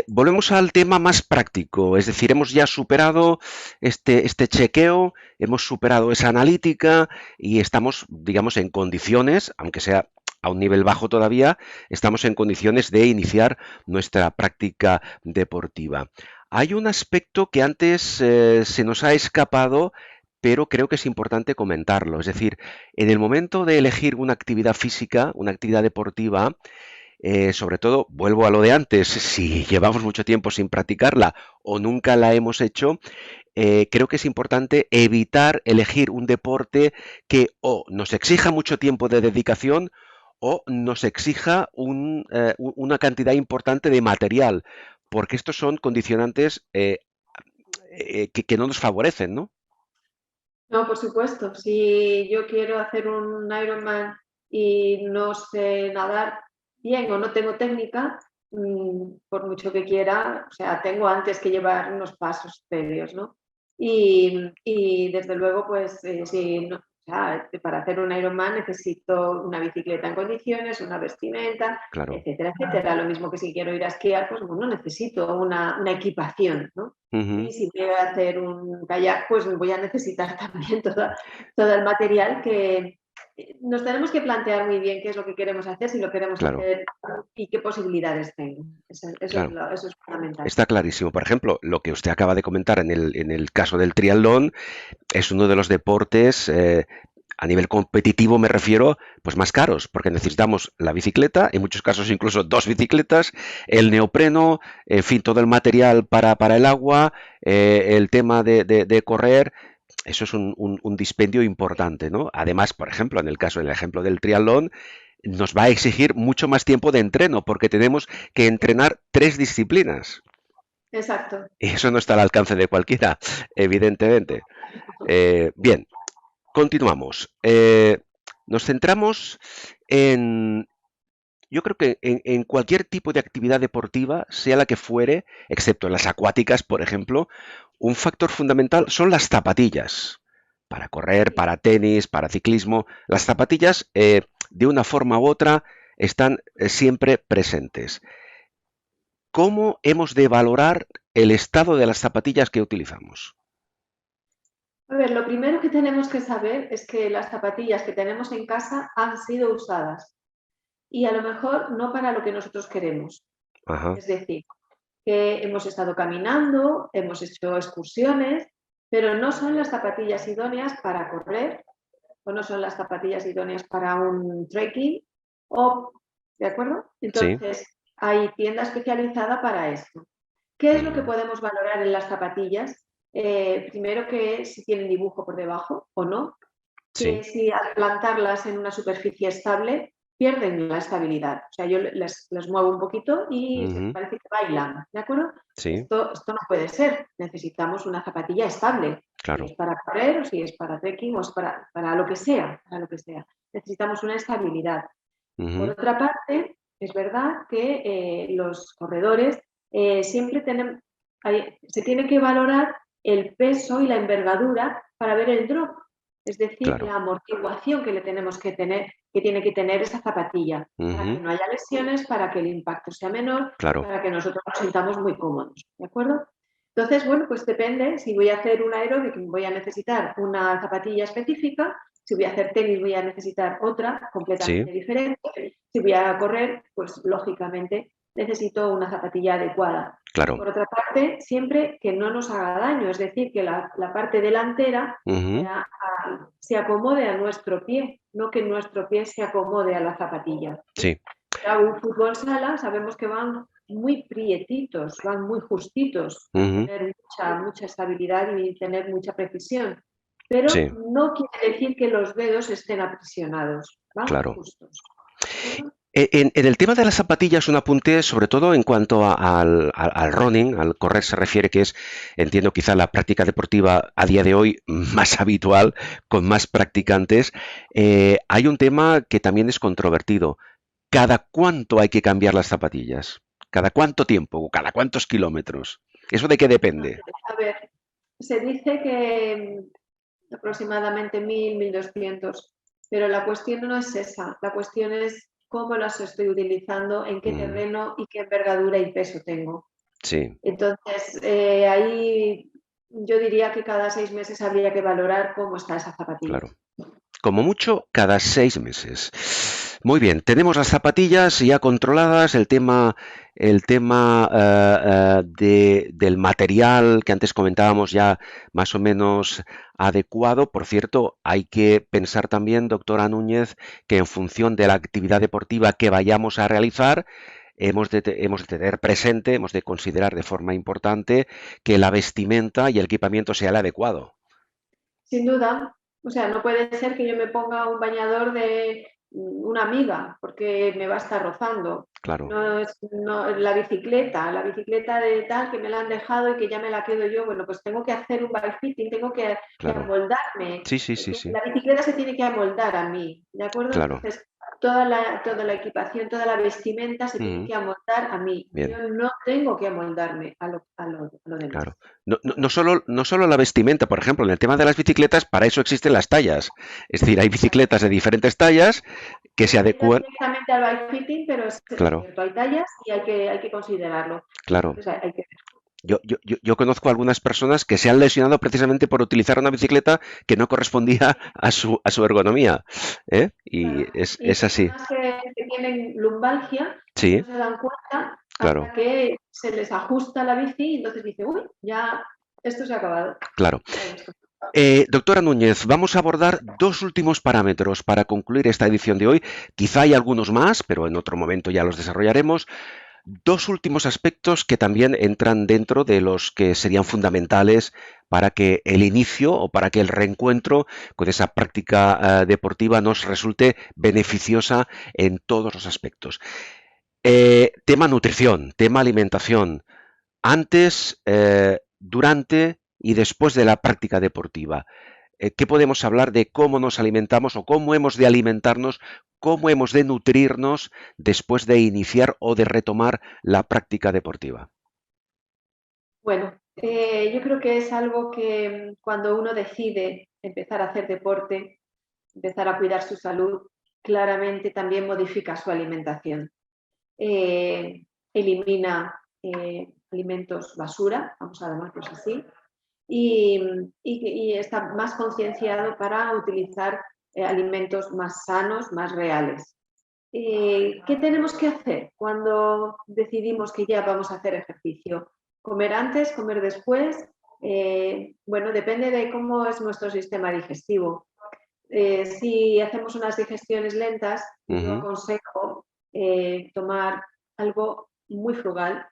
Volvemos al tema más práctico, es decir, hemos ya superado este chequeo, hemos superado esa analítica y estamos, digamos, en condiciones, aunque sea a un nivel bajo todavía, estamos en condiciones de iniciar nuestra práctica deportiva. Hay un aspecto que antes se nos ha escapado, pero creo que es importante comentarlo. Es decir, en el momento de elegir una actividad física, una actividad deportiva, sobre todo, vuelvo a lo de antes, si llevamos mucho tiempo sin practicarla o nunca la hemos hecho, creo que es importante evitar elegir un deporte que o nos exija mucho tiempo de dedicación o nos exija una cantidad importante de material, porque estos son condicionantes que no nos favorecen, ¿no? No, por supuesto. Si yo quiero hacer un Ironman y no sé nadar bien o no tengo técnica, por mucho que quiera, o sea, tengo antes que llevar unos pasos previos, ¿no? Y desde luego, pues, si no, o sea, para hacer un Ironman necesito una bicicleta en condiciones, una vestimenta, Claro. etcétera, etcétera. Lo mismo que si quiero ir a esquiar, pues bueno, necesito una equipación, ¿no? Ujú. Y si voy a hacer un kayak, pues voy a necesitar también todo el material que nos tenemos que plantear muy bien qué es lo que queremos hacer, si lo queremos Claro, hacer y qué posibilidades tengo. claro. Eso es fundamental. Está clarísimo. Por ejemplo, lo que usted acaba de comentar en el caso del triatlón es uno de los deportes, a nivel competitivo me refiero, pues más caros, porque necesitamos la bicicleta, en muchos casos incluso dos bicicletas, el neopreno, en fin, todo el material para el agua, el tema de correr. Eso es un dispendio importante, ¿no? Además, por ejemplo, en el ejemplo del triatlón, nos va a exigir mucho más tiempo de entreno, porque tenemos que entrenar tres disciplinas. Exacto. Y eso no está al alcance de cualquiera, evidentemente. Bien, continuamos. Nos centramos en, yo creo que en cualquier tipo de actividad deportiva, sea la que fuere, excepto en las acuáticas, por ejemplo, un factor fundamental son las zapatillas. Para correr, para tenis, para ciclismo, las zapatillas, de una forma u otra, están siempre presentes. ¿Cómo hemos de valorar el estado de las zapatillas que utilizamos? A ver, lo primero que tenemos que saber es que las zapatillas que tenemos en casa han sido usadas y a lo mejor no para lo que nosotros queremos. Ajá, Es decir, que hemos estado caminando, hemos hecho excursiones, pero no son las zapatillas idóneas para correr o no son las zapatillas idóneas para un trekking, ¿de acuerdo? sí, Entonces, hay tienda especializada para esto. ¿Qué es lo que mm, podemos valorar en las zapatillas? Primero que si tienen dibujo por debajo o no, que sí, si al plantarlas en una superficie estable pierden la estabilidad. O sea, yo las muevo un poquito y ujú, parece que bailan, ¿de acuerdo? sí, Esto no puede ser. Necesitamos una zapatilla estable. Si claro, es para correr, o si es para trekking, o es para lo que sea, para lo que sea. Necesitamos una estabilidad. Por ujú, otra parte, es verdad que los corredores siempre se tiene que valorar el peso y la envergadura para ver el drop, es decir, claro, la amortiguación que le tenemos que tener, que tiene que tener esa zapatilla, para que ujú, no haya lesiones, para que el impacto sea menor y claro, para que nosotros nos sintamos muy cómodos, ¿de acuerdo? Entonces, bueno, pues depende, si voy a hacer un aeróbic voy a necesitar una zapatilla específica, si voy a hacer tenis voy a necesitar otra sí, completamente diferente, si voy a correr, pues lógicamente necesito una zapatilla adecuada. claro, Por otra parte, siempre que no nos haga daño, es decir, que la parte delantera ujú, se acomode a nuestro pie, no que nuestro pie se acomode a la zapatilla. sí, Ya un fútbol sala sabemos que van muy prietitos, van muy justitos para ujú, tener mucha estabilidad y tener mucha precisión. Pero sí, no quiere decir que los dedos estén aprisionados, van claro. justos. ¿De acuerdo? En el tema de las zapatillas, un apunte sobre todo en cuanto al running, al correr se refiere, que es, entiendo, quizá la práctica deportiva a día de hoy más habitual, con más practicantes. Hay un tema que también es controvertido. ¿Cada cuánto hay que cambiar las zapatillas? ¿Cada cuánto tiempo? ¿O cada cuántos kilómetros? ¿Eso de qué depende? A ver, se dice que aproximadamente 1.000, 1.200, pero la cuestión no es esa, la cuestión es cómo las estoy utilizando, en qué Mm, terreno y qué envergadura y peso tengo. sí, Entonces, ahí yo diría que cada 6 meses habría que valorar cómo está esa zapatilla. claro. Como mucho, cada 6 meses. Muy bien, tenemos las zapatillas ya controladas, el tema del material que antes comentábamos ya más o menos adecuado. Por cierto, hay que pensar también, doctora Núñez, que en función de la actividad deportiva que vayamos a realizar, hemos de tener presente, hemos de considerar de forma importante que la vestimenta y el equipamiento sea el adecuado. Sin duda, o sea, no puede ser que yo me ponga un bañador de una amiga porque me va a estar rozando. Claro, No es la bicicleta de tal que me la han dejado y que ya me la quedo yo. Bueno, pues tengo que hacer un bike fitting, tengo que claro. amoldarme. Sí, sí, sí, sí. La bicicleta se tiene que amoldar a mí, ¿de acuerdo? Claro. Entonces, toda la equipación, toda la vestimenta se tiene Ujú, que amoldar a mí. Yo bien, no tengo que amoldarme a lo demás. claro. No solo la vestimenta, por ejemplo, en el tema de las bicicletas, para eso existen las tallas. Es decir, hay bicicletas de diferentes tallas que se Ir adecúan. directamente al bike fitting, pero es Claro, cierto, hay tallas y hay que considerarlo. claro. Entonces hay que... Yo conozco algunas personas que se han lesionado precisamente por utilizar una bicicleta que no correspondía a su ergonomía, ¿eh? Y Y es así. personas que tienen lumbalgia no Sí, se dan cuenta hasta claro, que se les ajusta la bici y entonces dice, uy, ya esto se ha acabado. claro. Ya esto. Doctora Núñez, vamos a abordar dos últimos parámetros para concluir esta edición de hoy. Quizá hay algunos más, pero en otro momento ya los desarrollaremos. Dos últimos aspectos que también entran dentro de los que serían fundamentales para que el inicio o para que el reencuentro con esa práctica deportiva nos resulte beneficiosa en todos los aspectos. Tema nutrición, tema alimentación, antes, durante y después de la práctica deportiva. ¿qué podemos hablar de cómo nos alimentamos o cómo hemos de alimentarnos, cómo hemos de nutrirnos después de iniciar o de retomar la práctica deportiva? Bueno, yo creo que es algo que cuando uno decide empezar a hacer deporte, empezar a cuidar su salud, claramente también modifica su alimentación. Elimina alimentos basura, vamos a llamarlos así, y está más concienciado para utilizar alimentos más sanos, más reales. ¿Qué tenemos que hacer cuando decidimos que ya vamos a hacer ejercicio? ¿Comer antes, comer después? Bueno, depende de cómo es nuestro sistema digestivo. Si hacemos unas digestiones lentas, yo aconsejo tomar algo muy frugal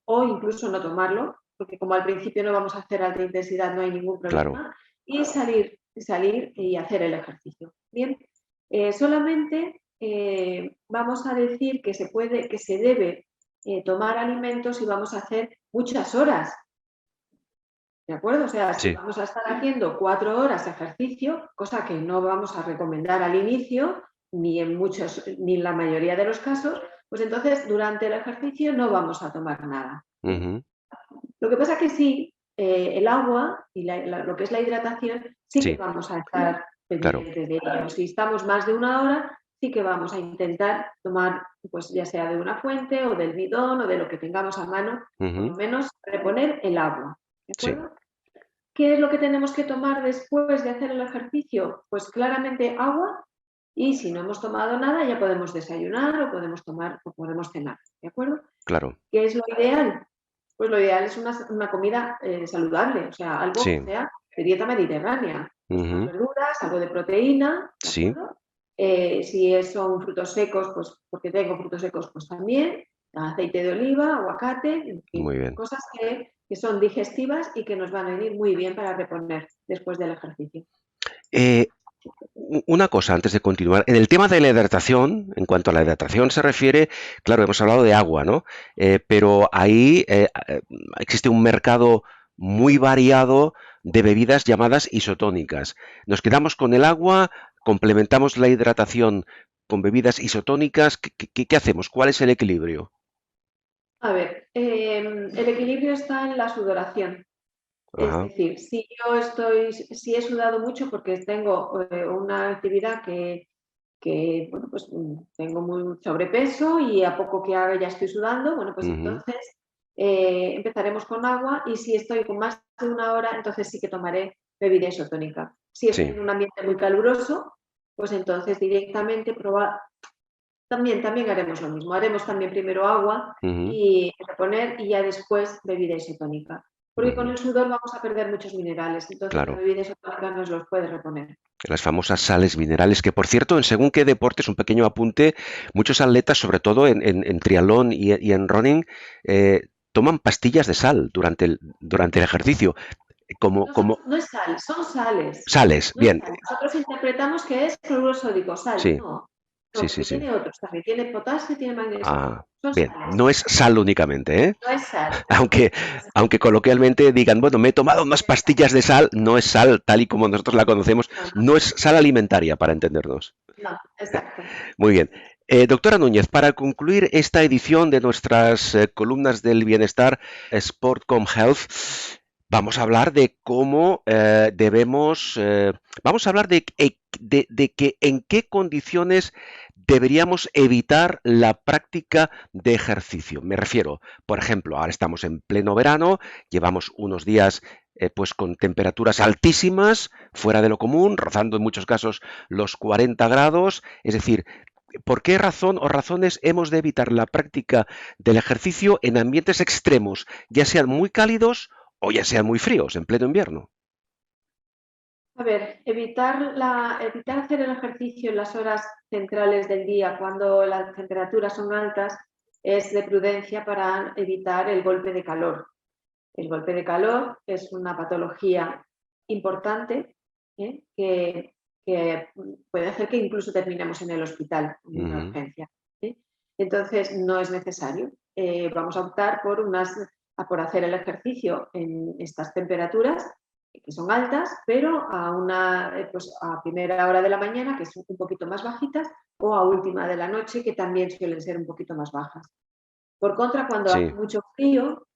o incluso no tomarlo, porque como al principio no vamos a hacer alta intensidad, no hay ningún Claro. problema, y salir y hacer el ejercicio. Bien, solamente vamos a decir que se debe tomar alimentos y vamos a hacer muchas horas. ¿De acuerdo? O sea, si Sí. vamos a estar haciendo 4 horas de ejercicio, cosa que no vamos a recomendar al inicio, ni en la mayoría de los casos, pues entonces durante el ejercicio no vamos a tomar nada. Ujú. Lo que pasa que sí, el agua y lo que es la hidratación, sí que Sí, vamos a estar claro. pendientes de ello. Si estamos más de una hora, sí que vamos a intentar tomar, pues ya sea de una fuente o del bidón o de lo que tengamos a mano, por lo Ujú. menos reponer el agua. ¿De Sí. acuerdo? ¿Qué es lo que tenemos que tomar después de hacer el ejercicio? Pues claramente agua, y si no hemos tomado nada ya podemos desayunar o podemos tomar o podemos cenar, ¿de acuerdo? Claro. ¿Qué es lo ideal? Pues lo ideal es una comida saludable, o sea, algo que Sí. sea de dieta mediterránea, pues unas Ujú. verduras, algo de proteína, ¿de Sí. acuerdo? Son frutos secos, pues porque tengo frutos secos, pues también, aceite de oliva, aguacate, en fin, Muy bien. cosas que son digestivas y que nos van a venir muy bien para reponer después del ejercicio. Eh, una cosa antes de continuar. En el tema de la hidratación, en cuanto a la hidratación se refiere, claro, hemos hablado de agua, ¿no? Pero ahí existe un mercado muy variado de bebidas llamadas isotónicas. Nos quedamos con el agua, complementamos la hidratación con bebidas isotónicas. ¿Qué hacemos? ¿Cuál es el equilibrio? A ver, el equilibrio está en la sudoración. Es Ajá. decir, si he sudado mucho porque tengo una actividad que bueno, pues tengo muy sobrepeso y a poco que haga ya estoy sudando, bueno, pues Ujú. entonces empezaremos con agua, y si estoy con más de una hora, entonces sí que tomaré bebida isotónica. Si estoy Sí. en un ambiente muy caluroso, pues entonces directamente también haremos lo mismo. Haremos también primero agua Ujú. y reponer, y ya después bebida isotónica. Porque con Ujú. el sudor vamos a perder muchos minerales, entonces la Claro. bebida isotónica nos los puede reponer. Las famosas sales minerales, que por cierto, en según qué deportes, un pequeño apunte, muchos atletas, sobre todo en triatlón y en running, toman pastillas de sal durante el ejercicio, como, como No es sal, son sales. sales. No es Bien, sal. Nosotros interpretamos que es cloruro sódico, sal. sí, No, sí, no, sí, porque sí. tiene otros también. Tiene potasio, tiene magnesio. Ah, Son bien, sales. no es sal únicamente, ¿eh? No es sal. Aunque, aunque coloquialmente digan, bueno, me he tomado unas pastillas de sal, no es sal tal y como nosotros la conocemos, No, no, no es sal alimentaria, para entendernos. no, exacto. Muy bien. Doctora Núñez, para concluir esta edición de nuestras columnas del bienestar Sportcom Health, vamos a hablar de cómo vamos a hablar de que en qué condiciones deberíamos evitar la práctica de ejercicio. Me refiero, por ejemplo, ahora estamos en pleno verano, llevamos unos días pues con temperaturas altísimas, fuera de lo común, rozando en muchos casos los 40 grados, es decir, ¿por qué razón o razones hemos de evitar la práctica del ejercicio en ambientes extremos, ya sean muy cálidos o ya sean muy fríos, en pleno invierno? A ver, evitar hacer el ejercicio en las horas centrales del día cuando las temperaturas son altas es de prudencia para evitar el golpe de calor. El golpe de calor es una patología importante, que puede hacer que incluso terminemos en el hospital, en una Ujú. urgencia. Entonces, no es necesario. Vamos a optar por hacer el ejercicio en estas temperaturas que son altas, pero pues a primera hora de la mañana, que son un poquito más bajitas, o a última de la noche, que también suelen ser un poquito más bajas. Por contra, cuando hace Sí. mucho frío,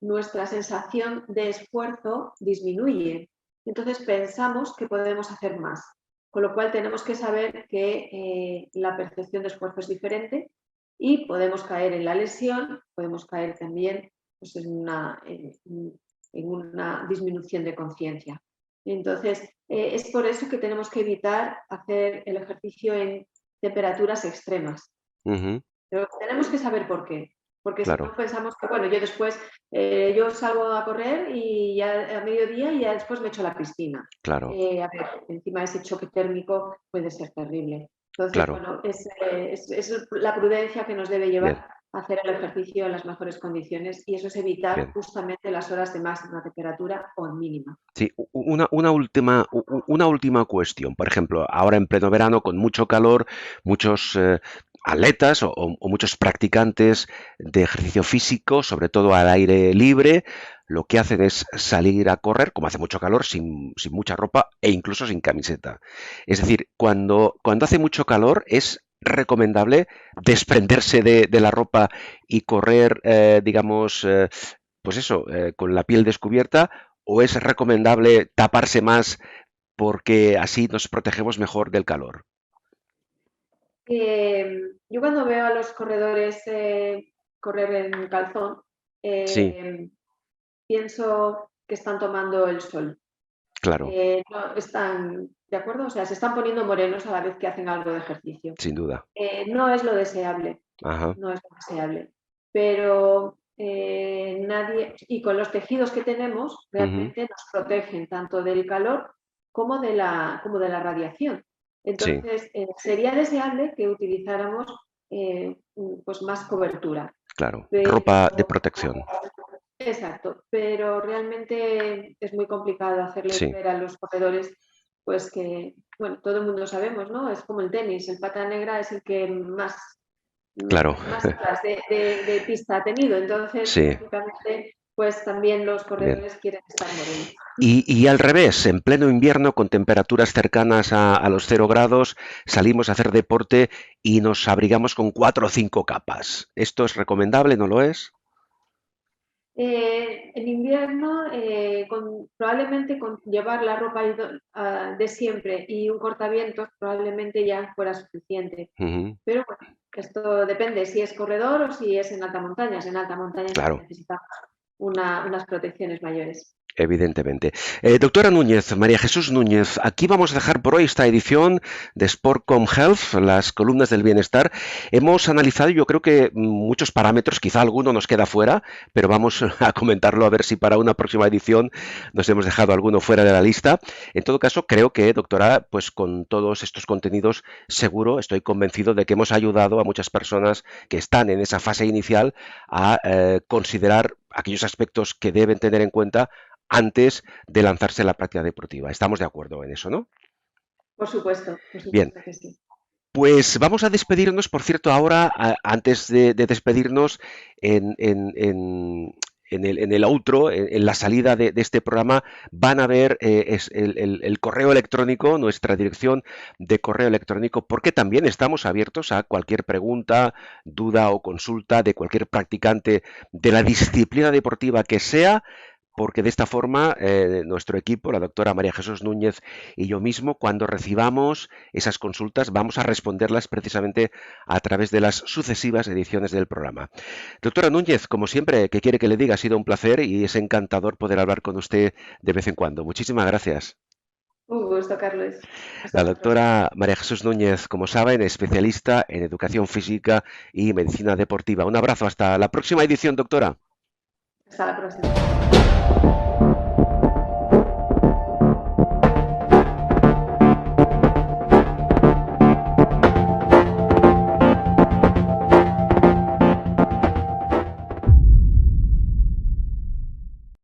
nuestra sensación de esfuerzo disminuye. Entonces pensamos que podemos hacer más. Con lo cual tenemos que saber que la percepción de esfuerzo es diferente y podemos caer en la lesión, podemos caer también pues, en una disminución de conciencia. Entonces, es por eso que tenemos que evitar hacer el ejercicio en temperaturas extremas. Pero tenemos que saber por qué. Porque si no pensamos que, bueno, yo después, yo salgo a correr y ya a mediodía y ya después me echo a la piscina. Claro. A ver, encima ese choque térmico puede ser terrible. Entonces, bueno, es la prudencia que nos debe llevar a hacer el ejercicio en las mejores condiciones y eso es evitar justamente las horas de máxima temperatura o mínima. Sí, una última cuestión. Por ejemplo, ahora en pleno verano, con mucho calor, muchos atletas o muchos practicantes de ejercicio físico, sobre todo al aire libre, lo que hacen es salir a correr, como hace mucho calor, sin mucha ropa e incluso sin camiseta. Es decir, cuando hace mucho calor es recomendable desprenderse de la ropa y correr, digamos, pues eso, con la piel descubierta, o es recomendable taparse más porque así nos protegemos mejor del calor. Yo cuando veo a los corredores correr en calzón, Sí, pienso que están tomando el sol. claro, No están, ¿de acuerdo? O sea, se están poniendo morenos a la vez que hacen algo de ejercicio. sin duda. No es lo deseable, Ajá, no es lo deseable. Pero nadie, y con los tejidos que tenemos, ujú, realmente nos protegen tanto del calor como de la radiación. sí, Entonces, sería deseable que utilizáramos pues más cobertura. claro. Pero, Ropa de protección. exacto, pero realmente es muy complicado hacerles Sí, ver a los corredores, pues que, bueno, todo el mundo sabemos, ¿no? Es como el tenis, el pata negra es el que claro. más horas de pista ha tenido, entonces, Sí, lógicamente, pues también los bien. corredores quieren estar morenos. Y al revés, en pleno invierno, con temperaturas cercanas a los 0 grados, salimos a hacer deporte y nos abrigamos con 4 o 5 capas. ¿Esto es recomendable? ¿No lo es? En invierno, probablemente con llevar la ropa de siempre y un cortavientos probablemente ya fuera suficiente. Ujú, Pero bueno, esto depende si es corredor o si es en alta montaña. Si en alta montaña sí que claro. necesitamos unas protecciones mayores. Evidentemente. Doctora Núñez, María Jesús Núñez, aquí vamos a dejar por hoy esta edición de Sportcom Health, las columnas del bienestar. Hemos analizado, yo creo que muchos parámetros, quizá alguno nos queda fuera, pero vamos a comentarlo a ver si para una próxima edición nos hemos dejado alguno fuera de la lista. En todo caso, creo que, doctora, pues con todos estos contenidos, seguro, estoy convencido de que hemos ayudado a muchas personas que están en esa fase inicial a considerar aquellos aspectos que deben tener en cuenta antes de lanzarse a la práctica deportiva. Estamos de acuerdo en eso, ¿no? Por Bien, supuesto que sí. pues vamos a despedirnos, por cierto, ahora, antes de despedirnos, en el outro, en la salida de este programa, van a ver el correo electrónico, nuestra dirección de correo electrónico, porque también estamos abiertos a cualquier pregunta, duda o consulta de cualquier practicante de la disciplina deportiva que sea, porque de esta forma nuestro equipo, la doctora María Jesús Núñez y yo mismo, cuando recibamos esas consultas, vamos a responderlas precisamente a través de las sucesivas ediciones del programa. Doctora Núñez, como siempre, ¿qué quiere que le diga? Ha sido un placer y es encantador poder hablar con usted de vez en cuando. Muchísimas gracias. Un gusto, Carlos. Hasta La la próxima. doctora María Jesús Núñez, como saben, especialista en educación física y medicina deportiva. Un abrazo, hasta la próxima edición, doctora. Hasta la próxima.